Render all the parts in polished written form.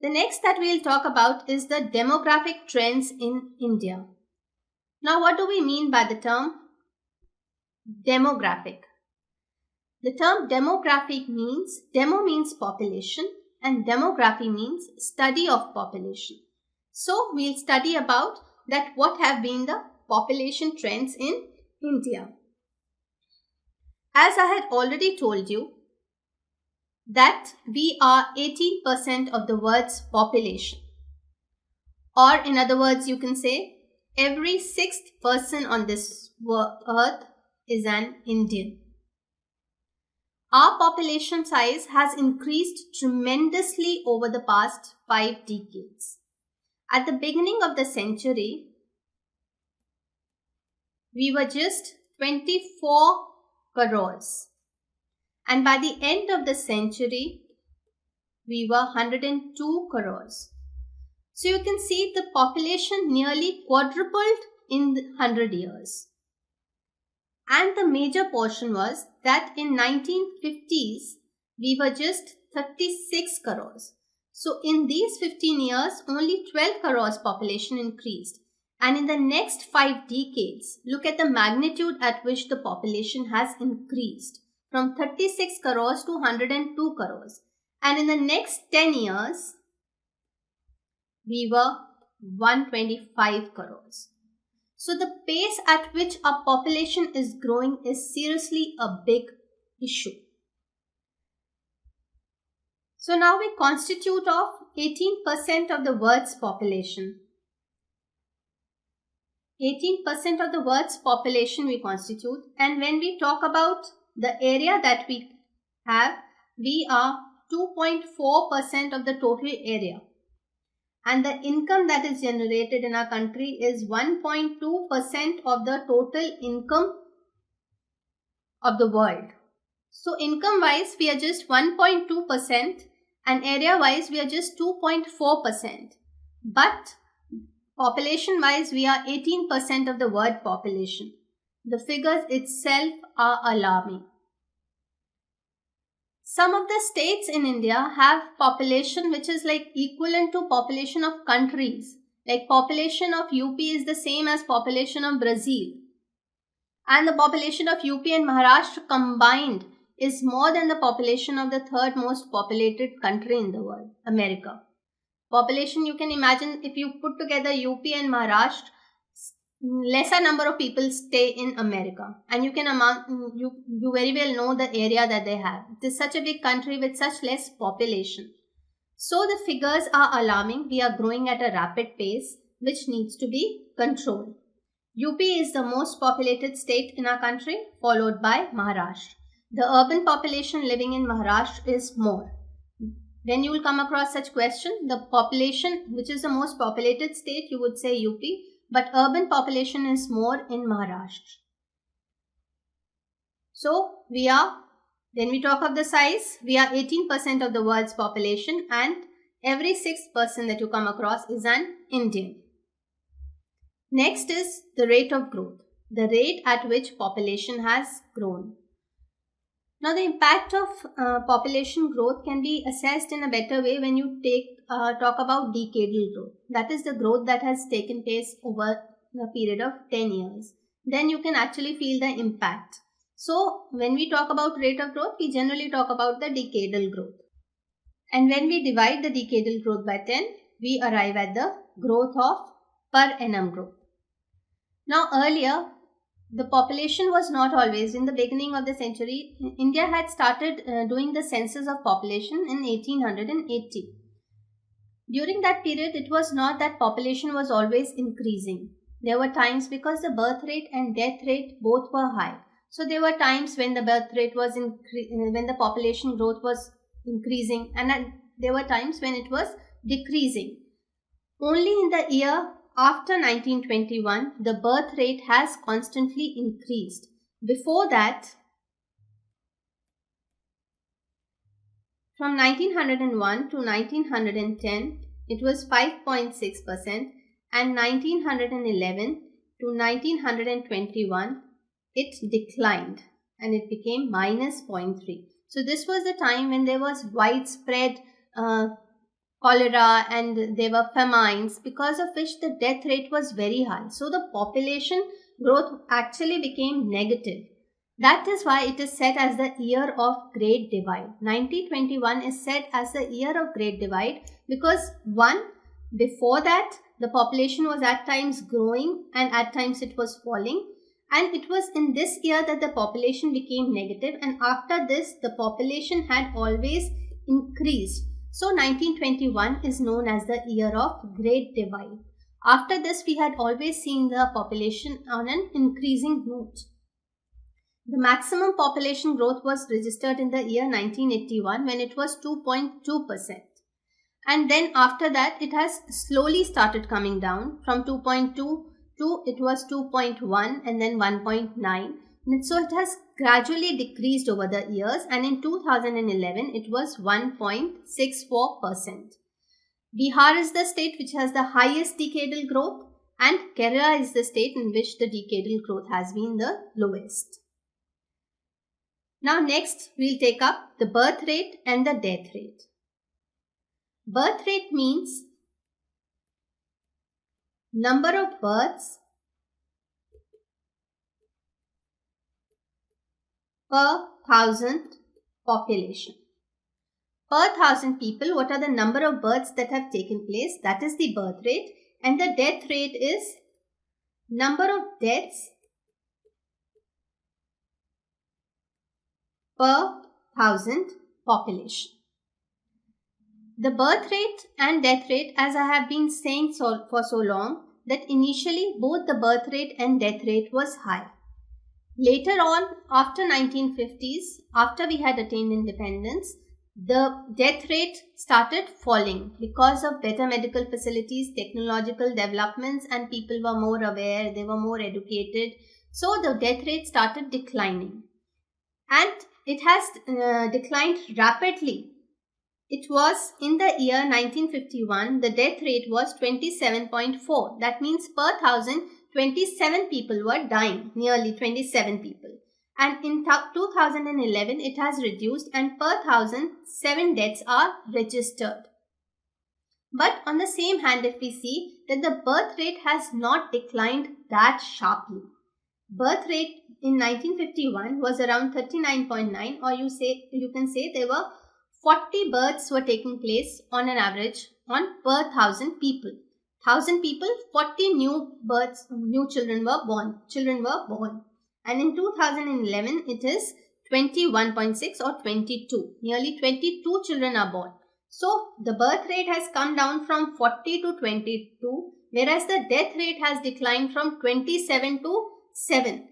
The next that we'll talk about is the demographic trends in India. Now, what do we mean by the term demographic? The term demographic means, demo means population and demography means study of population. So, we'll study about that what have been the population trends in India. As I had already told you that we are 18% of the world's population. Or in other words, you can say every sixth person on this earth is an Indian. Our population size has increased tremendously over the past 5 decades. At the beginning of the century, we were just 24 crores. And by the end of the century, we were 102 crores. So you can see the population nearly quadrupled in 100 years. And the major portion was that in 1950s, we were just 36 crores. So in these 15 years, only 12 crores population increased. And in the next 5 decades, look at the magnitude at which the population has increased from 36 crores to 102 crores. And in the next 10 years, we were 125 crores. So the pace at which our population is growing is seriously a big issue. So now we constitute of 18% of the world's population. 18% of the world's population we constitute, and when we talk about the area that we have, we are 2.4% of the total area. And the income that is generated in our country is 1.2% of the total income of the world. So income wise we are just 1.2% and area wise we are just 2.4%. But population wise we are 18% of the world population. The figures itself are alarming. Some of the states in India have population which is like equivalent to population of countries. Like population of UP is the same as population of Brazil. And the population of UP and Maharashtra combined is more than the population of the third most populated country in the world, America. Population, you can imagine if you put together UP and Maharashtra, lesser number of people stay in America, and you very well know the area that they have. It is such a big country with such less population. So the figures are alarming. We are growing at a rapid pace which needs to be controlled. UP is the most populated state in our country, followed by Maharashtra. The urban population living in Maharashtra is more. When you will come across such question, the population which is the most populated state, you would say UP. But urban population is more in Maharashtra. So, when we talk of the size, we are 18% of the world's population and every sixth person that you come across is an Indian. Next is the rate of growth, the rate at which population has grown. Now, the impact of population growth can be assessed in a better way when you talk about decadal growth. That is the growth that has taken place over a period of 10 years. Then you can actually feel the impact. So, when we talk about rate of growth, we generally talk about the decadal growth. And when we divide the decadal growth by 10, we arrive at the growth of per annum growth. Now, earlier, the population was not always, in the beginning of the century, India had started doing the census of population in 1880. During that period, it was not that population was always increasing. There were times because the birth rate and death rate both were high. So there were times when the birth rate was when the population growth was increasing, and there were times when it was decreasing. Only in the year after 1921, the birth rate has constantly increased. Before that, from 1901 to 1910, it was 5.6%, and 1911 to 1921, it declined and it became minus 0.3. So this was the time when there was widespread cholera, and there were famines, because of which the death rate was very high. So the population growth actually became negative. That is why it is said as the year of Great Divide. 1921 is said as the year of Great Divide because one, before that the population was at times growing and at times it was falling, and it was in this year that the population became negative, and after this the population had always increased. So 1921 is known as the year of Great Divide. After this we had always seen the population on an increasing note. The maximum population growth was registered in the year 1981 when it was 2.2%. And then after that it has slowly started coming down from 2.2 to it was 2.1 and then 1.9. And so it has gradually decreased over the years, and in 2011 it was 1.64%. Bihar is the state which has the highest decadal growth, and Kerala is the state in which the decadal growth has been the lowest. Now next we'll take up the birth rate and the death rate. Birth rate means number of births per thousand population. Per thousand people, what are the number of births that have taken place? That is the birth rate. And the death rate is number of deaths per thousand population. The birth rate and death rate, as I have been saying for so long, that initially both the birth rate and death rate was high. Later on, after 1950s, after we had attained independence, the death rate started falling because of better medical facilities, technological developments, and people were more aware, they were more educated. So the death rate started declining. And it has declined rapidly. It was in the year 1951, the death rate was 27.4. That means per thousand, 27 people were dying, nearly 27 people. And in 2011, it has reduced, and per thousand, 7 deaths are registered. But on the same hand, if we see that the birth rate has not declined that sharply. Birth rate in 1951 was around 39.9, or you can say there were 40 births were taking place on an average on per 1,000 people. 1,000 people, 40 new children were born. And in 2011, it is 21.6 or 22. Nearly 22 children are born. So the birth rate has come down from 40 to 22, whereas the death rate has declined from 27 to 7.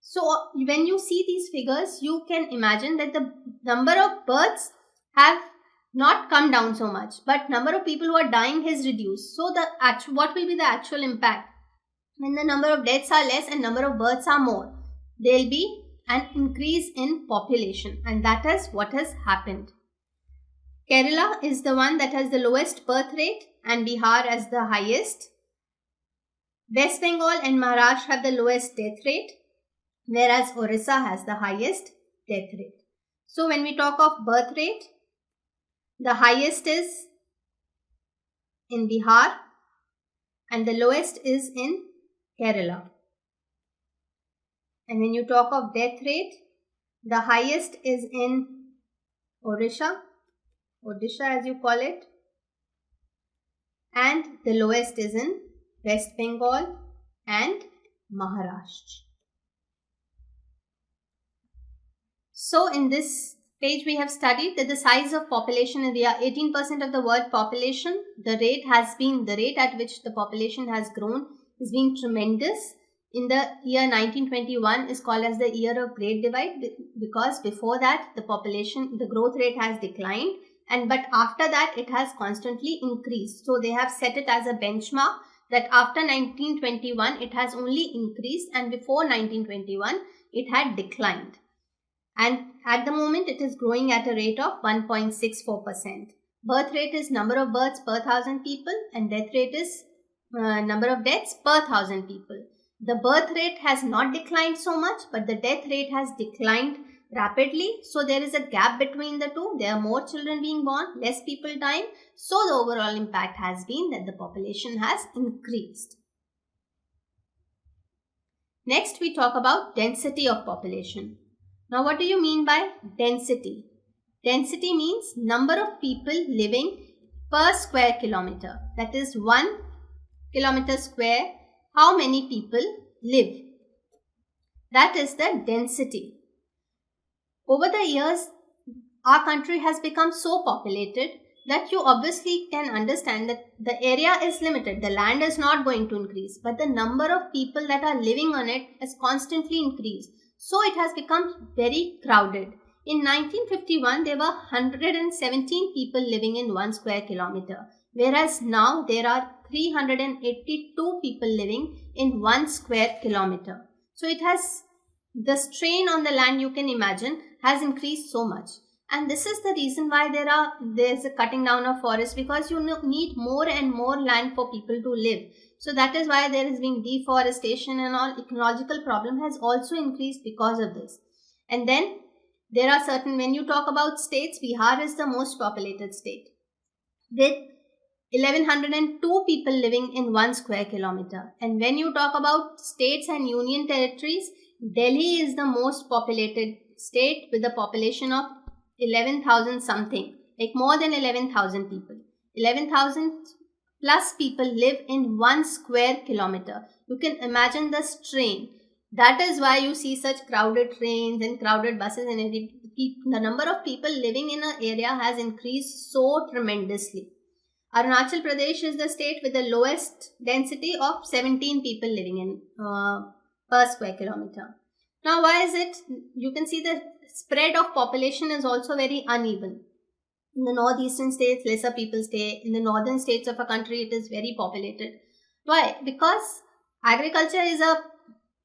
So when you see these figures, you can imagine that the number of births have not come down so much, but number of people who are dying has reduced. So what will be the actual impact? When the number of deaths are less and number of births are more, there will be an increase in population, and that is what has happened. Kerala is the one that has the lowest birth rate and Bihar as the highest. West Bengal and Maharashtra have the lowest death rate, whereas Orissa has the highest death rate. So when we talk of birth rate, the highest is in Bihar and the lowest is in Kerala. And when you talk of death rate, the highest is in Odisha as you call it, and the lowest is in West Bengal and Maharashtra. So in this page we have studied that the size of population, we are 18% of the world population. The rate at which the population has grown has been tremendous. In the year 1921 is called as the year of Great Divide because before that the growth rate has declined, but after that it has constantly increased. So they have set it as a benchmark that after 1921 it has only increased, and before 1921 it had declined. And at the moment it is growing at a rate of 1.64%. Birth rate is number of births per 1,000 people, and death rate is number of deaths per 1,000 people. The birth rate has not declined so much, but the death rate has declined rapidly. So there is a gap between the two. There are more children being born, less people dying. So the overall impact has been that the population has increased. Next, we talk about density of population. Now, what do you mean by density? Density means number of people living per square kilometer. That is 1 kilometer square, how many people live. That is the density. Over the years, our country has become so populated that you obviously can understand that the area is limited. The land is not going to increase, but the number of people that are living on it has constantly increased. So it has become very crowded. In 1951, there were 117 people living in 1 square kilometer, whereas now there are 382 people living in 1 square kilometer. So it has, the strain on the land, you can imagine, has increased so much. And this is the reason why there's a cutting down of forests, because you need more and more land for people to live. So that is why there has been deforestation, and all ecological problem has also increased because of this. And then there are certain, when you talk about states, Bihar is the most populated state with 1102 people living in 1 square kilometer. And when you talk about states and union territories, Delhi is the most populated state with a population of 11,000 something, like more than 11,000 people. 11,000 plus people live in 1 square kilometer. You can imagine the strain. That is why you see such crowded trains and crowded buses, and the number of people living in an area has increased so tremendously. Arunachal Pradesh is the state with the lowest density of 17 people living in per square kilometer. Now, why is it? You can see the spread of population is also very uneven. In the northeastern states, lesser people stay. In the northern states of a country, it is very populated. Why? Because agriculture is a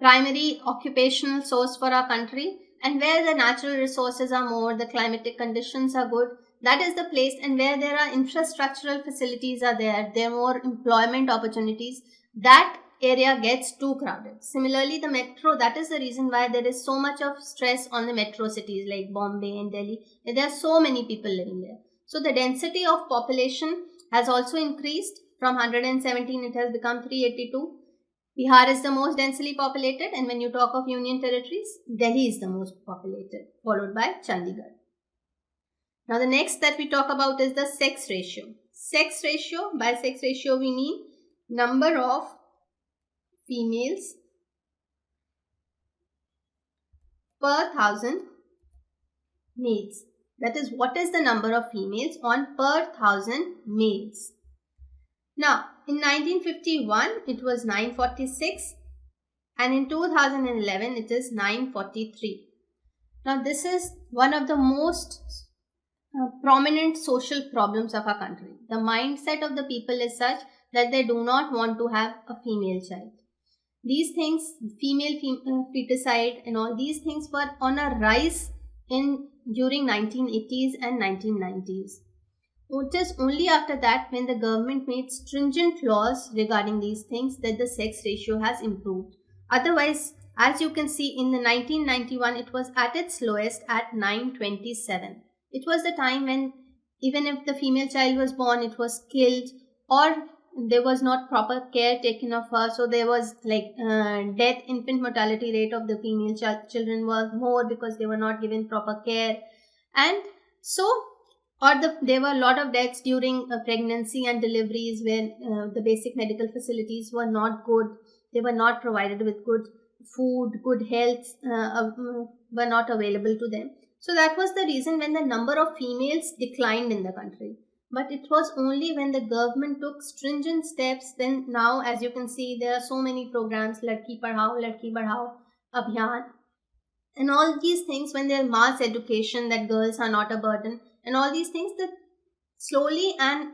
primary occupational source for our country, and where the natural resources are more, the climatic conditions are good, that is the place, and where there are infrastructural facilities are there are more employment opportunities, that area gets too crowded. Similarly, the metro, that is the reason why there is so much of stress on the metro cities like Bombay and Delhi. There are so many people living there. So the density of population has also increased. From 117, it has become 382. Bihar is the most densely populated, and when you talk of union territories, Delhi is the most populated, followed by Chandigarh. Now the next that we talk about is the sex ratio. Sex ratio, by sex ratio we mean number of females per 1,000 males. That is, what is the number of females on per 1,000 males. Now, in 1951, it was 946, and in 2011, it is 943. Now, this is one of the most prominent social problems of our country. The mindset of the people is such that they do not want to have a female child. These things, female feticide and all these things were on a rise during 1980s and 1990s. It is only after that, when the government made stringent laws regarding these things, that the sex ratio has improved. Otherwise, as you can see, in the 1991, it was at its lowest at 927. It was the time when even if the female child was born, it was killed, or there was not proper care taken of her. So there was like infant mortality rate of the female children was more because they were not given proper care. And so, there were a lot of deaths during pregnancy and deliveries when the basic medical facilities were not good. They were not provided with good food, good health were not available to them. So that was the reason when the number of females declined in the country. But it was only when the government took stringent steps, then now, as you can see, there are so many programs, Ladki Padhao Abhiyan, and all these things, when there are mass education that girls are not a burden, and all these things, that slowly and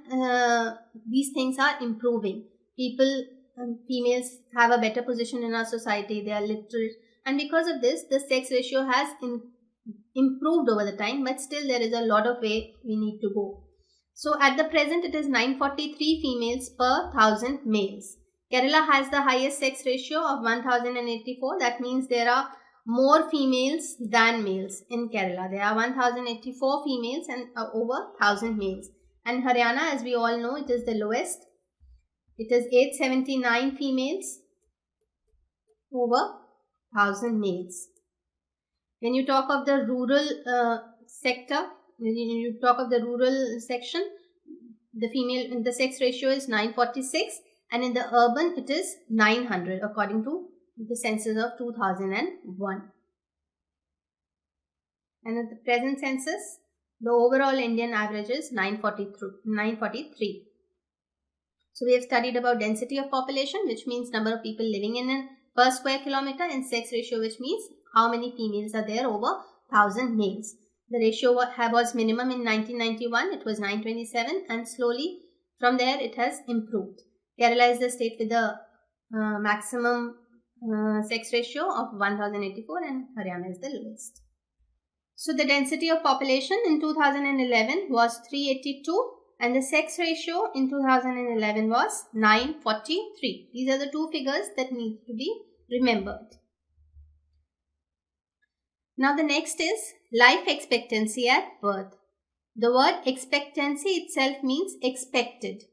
these things are improving. Females have a better position in our society, they are literate, and because of this, the sex ratio has improved over the time, but still there is a lot of way we need to go. So at the present, it is 943 females per 1,000 males. Kerala has the highest sex ratio of 1,084. That means there are more females than males in Kerala. There are 1084 females and over 1000 males. And Haryana, as we all know, it is the lowest. It is 879 females over 1000 males. When you talk of the rural sector, when you talk of the rural section, the sex ratio is 946, and in the urban it is 900 according to the census of 2001. And at the present census, the overall Indian average is 943. So we have studied about density of population, which means number of people living in a per square kilometer, and sex ratio, which means how many females are there over 1000 males. The ratio was minimum in 1991, it was 927, and slowly from there it has improved. Kerala is the state with the maximum sex ratio of 1084 and Haryana is the lowest. So the density of population in 2011 was 382 and the sex ratio in 2011 was 943. These are the two figures that need to be remembered. Now the next is life expectancy at birth. The word expectancy itself means expected.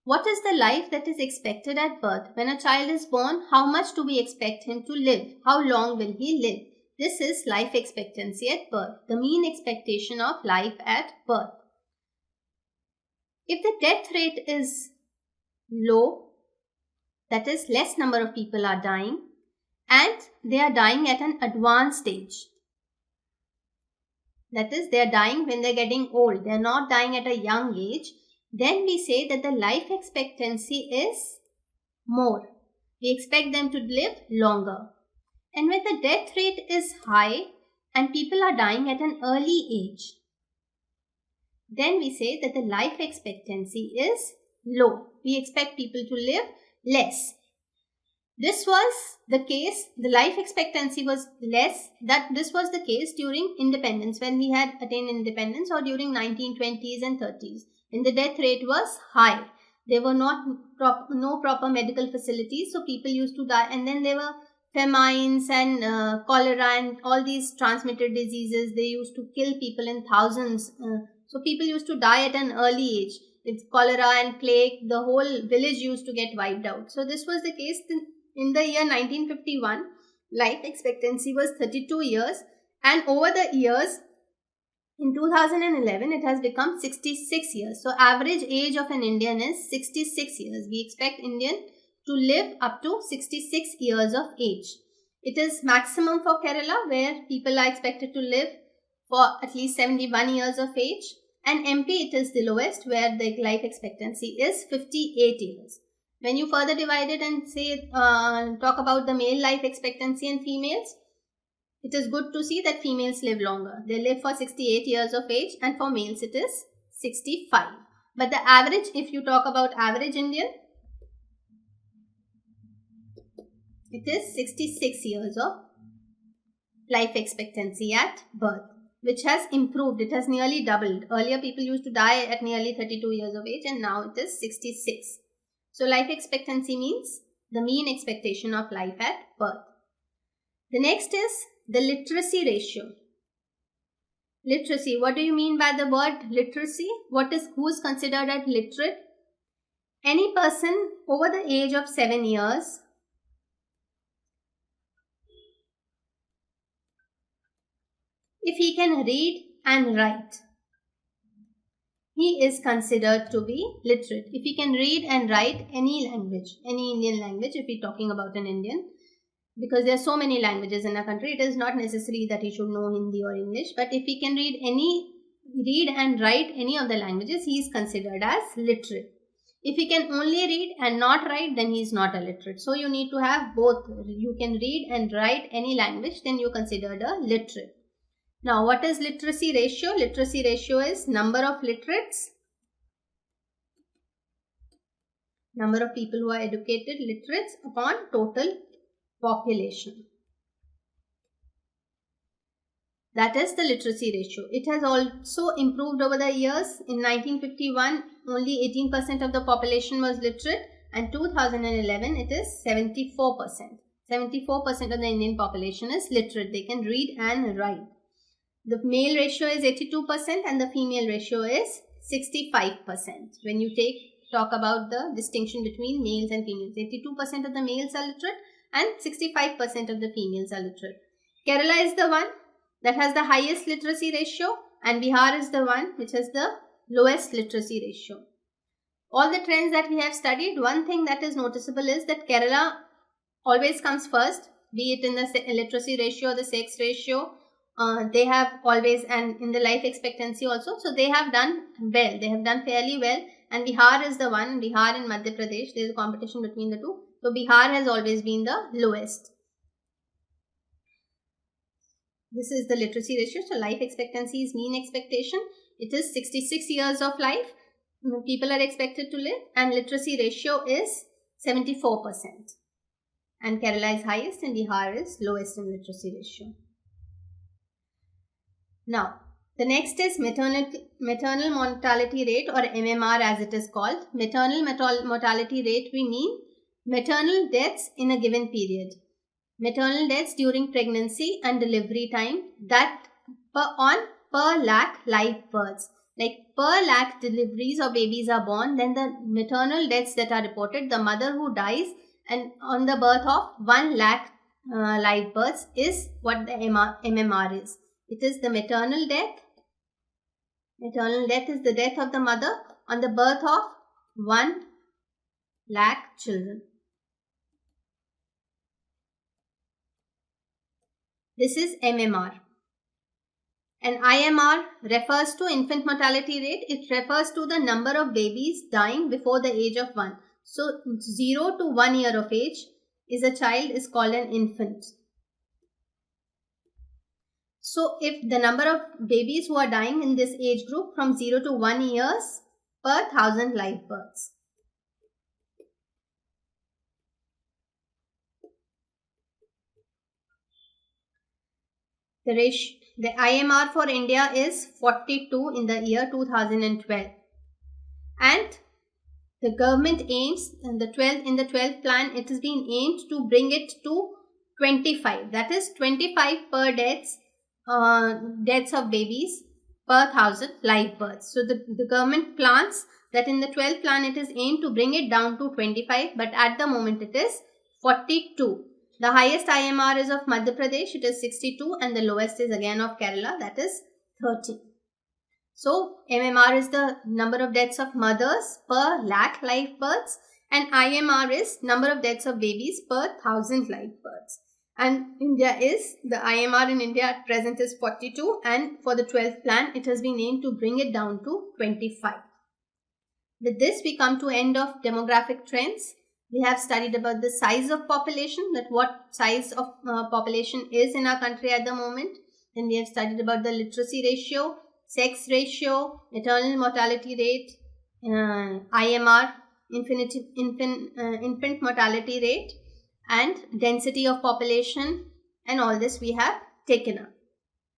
What is the life that is expected at birth? When a child is born, how much do we expect him to live? How long will he live? This is life expectancy at birth, the mean expectation of life at birth. If the death rate is low, that is less number of people are dying and they are dying at an advanced stage. That is, they are dying when they are getting old. They are not dying at a young age. Then we say that the life expectancy is more. We expect them to live longer. And when the death rate is high and people are dying at an early age, then we say that the life expectancy is low. We expect people to live less. This was the case, the life expectancy was less, this was the case during independence, when we had attained independence, or during 1920s and 30s. And the death rate was high. There were no proper medical facilities, so people used to die. And then there were famines and cholera and all these transmitted diseases. They used to kill people in thousands. So people used to die at an early age. With cholera and plague, the whole village used to get wiped out. So this was the case in the year 1951. Life expectancy was 32 years, and over the years, in 2011, it has become 66 years. So average age of an Indian is 66 years. We expect Indian to live up to 66 years of age. It is maximum for Kerala, where people are expected to live for at least 71 years of age. And MP, it is the lowest, where the life expectancy is 58 years. When you further divide it and say, talk about the male life expectancy and females, it is good to see that females live longer. They live for 68 years of age, and for males it is 65. But the average, if you talk about average Indian, it is 66 years of life expectancy at birth, which has improved. It has nearly doubled. Earlier people used to die at nearly 32 years of age, and now it is 66. So life expectancy means the mean expectation of life at birth. The next is the literacy ratio. Literacy. What do you mean by the word literacy? Who is considered as literate? Any person over the age of 7 years if he can read and write, he is considered to be literate. If he can read and write any language, any Indian language, if we are talking about an Indian, because there are so many languages in our country, it is not necessary that he should know Hindi or English, but if he can read and write any of the languages, he is considered as literate. If he can only read and not write, then he is not a literate. So you need to have both. You can read and write any language, then you are considered a literate. Now, what is literacy ratio? Literacy ratio is number of literates, number of people who are educated, literates, upon total population. That is the literacy ratio. It has also improved over the years. In 1951, only 18% of the population was literate, and 2011 it is 74%. 74% of the Indian population is literate. They can read and write. The male ratio is 82% and the female ratio is 65%. When you talk about the distinction between males and females, 82% of the males are literate and 65% of the females are literate. Kerala is the one that has the highest literacy ratio and Bihar is the one which has the lowest literacy ratio. All the trends that we have studied, one thing that is noticeable is that Kerala always comes first, be it in the literacy ratio or the sex ratio. They have always, and in the life expectancy also, so they have done well. They have done fairly well. And Bihar is the one, Bihar and Madhya Pradesh, there is a competition between the two. So Bihar has always been the lowest. This is the literacy ratio. So life expectancy is mean expectation. It is 66 years of life. People are expected to live, and literacy ratio is 74%. And Kerala is highest and Bihar is lowest in literacy ratio. Now, the next is maternal mortality rate, or MMR as it is called. Maternal mortality rate, we mean maternal deaths in a given period. Maternal deaths during pregnancy and delivery time, that per lakh live births. Like per lakh deliveries or babies are born, then the maternal deaths that are reported, the mother who dies and on the birth of 1 lakh live births, is what the MMR is. It is the maternal death. Maternal death is the death of the mother on the birth of 1 lakh children. This is MMR. And IMR refers to infant mortality rate. It refers to the number of babies dying before the age of 1. So 0 to 1 year of age is a child is called an infant. So if the number of babies who are dying in this age group from 0 to 1 years per 1,000 live births. The IMR for India is 42 in the year 2012. And the government aims, in the 12th plan, it has been aimed to bring it to 25. That is 25 per deaths of babies per 1,000 live births. So the government plans that in the 12th plan it is aimed to bring it down to 25, but at the moment it is 42. The highest IMR is of Madhya Pradesh, it is 62, and the lowest is again of Kerala, that is 30. So MMR is the number of deaths of mothers per lakh live births, and IMR is number of deaths of babies per 1,000 live births. And the IMR in India at present is 42, and for the 12th plan it has been aimed to bring it down to 25. With this we come to end of demographic trends. We have studied about the size of population, that what size of population is in our country at the moment. Then we have studied about the literacy ratio, sex ratio, maternal mortality rate, IMR, infant mortality rate, and density of population, and all this we have taken up.